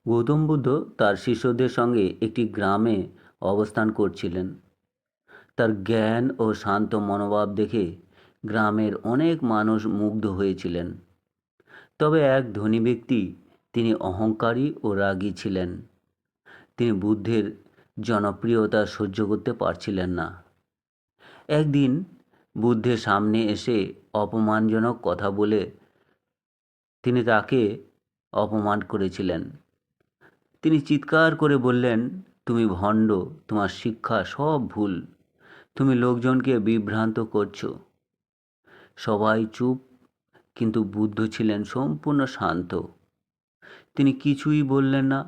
গৌতম বুদ্ধ তার শিষ্যদের সঙ্গে একটি গ্রামে অবস্থান করছিলেন। তার জ্ঞান ও শান্ত মনোভাব দেখে গ্রামের অনেক মানুষ মুগ্ধ হয়েছিলেন। তবে এক ধনী ব্যক্তি, তিনি অহংকারী ও রাগী ছিলেন। তিনি বুদ্ধের জনপ্রিয়তা সহ্য করতে পারছিলেন না। একদিন বুদ্ধের সামনে এসে অপমানজনক কথা বলে তিনি তাকে অপমান করেছিলেন। তিনি চিৎকার করে বললেন, তুমি ভণ্ড, তোমার শিক্ষা সব ভুল, তুমি লোকজনকে বিভ্রান্ত করছো। সবাই চুপ, কিন্তু বুদ্ধ ছিলেন সম্পূর্ণ শান্ত। তিনি কিছুই বললেন না,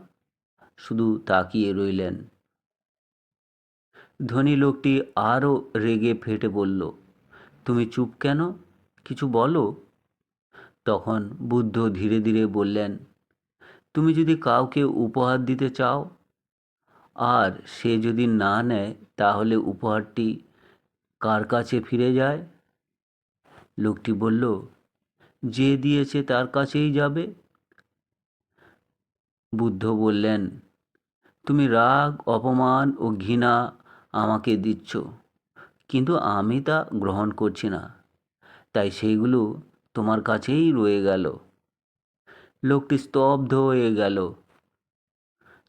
শুধু তাকিয়ে রইলেন। ধনী লোকটি আরও রেগে ফেটে বলল, তুমি চুপ কেন, কিছু বলো। তখন বুদ্ধ ধীরে ধীরে বললেন, তুমি যদি কাউকে উপহার দিতে চাও আর সে যদি না নেয়, তাহলে উপহারটি কার কাছে ফিরে যায়? লোকটি বলল, যে দিয়েছে তার কাছেই যাবে। বুদ্ধ বললেন, তুমি রাগ, অপমান ও ঘৃণা আমাকে দিচ্ছ, কিন্তু আমি তা গ্রহণ করছি না, তাই সেইগুলো তোমার কাছেই রয়ে গেল। লোকটি স্তব্ধ হয়ে গেল।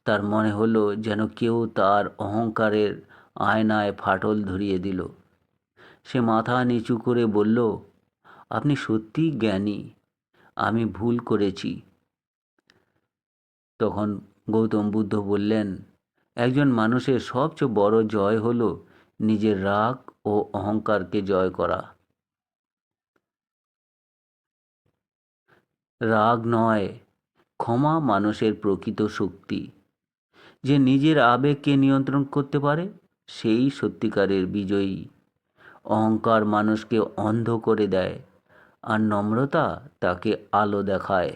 তার মনে হলো যেন কেউ তার অহংকারের আয়নায় ফাটল ধরিয়ে দিল। সে মাথা নিচু করে বলল, আপনি সত্যিই জ্ঞানী, আমি ভুল করেছি। তখন গৌতম বুদ্ধ বললেন, একজন মানুষের সবচেয়ে বড় জয় হলো নিজের রাগ ও অহংকারকে জয় করা। রাগ নয়, ক্ষমা মানুষের প্রকৃত শক্তি। যে নিজের আবেগকে নিয়ন্ত্রণ করতে পারে, সেই সত্যিকারের বিজয়ী। অহংকার মানুষকে অন্ধ করে দেয়, আর নম্রতা তাকে আলো দেখায়।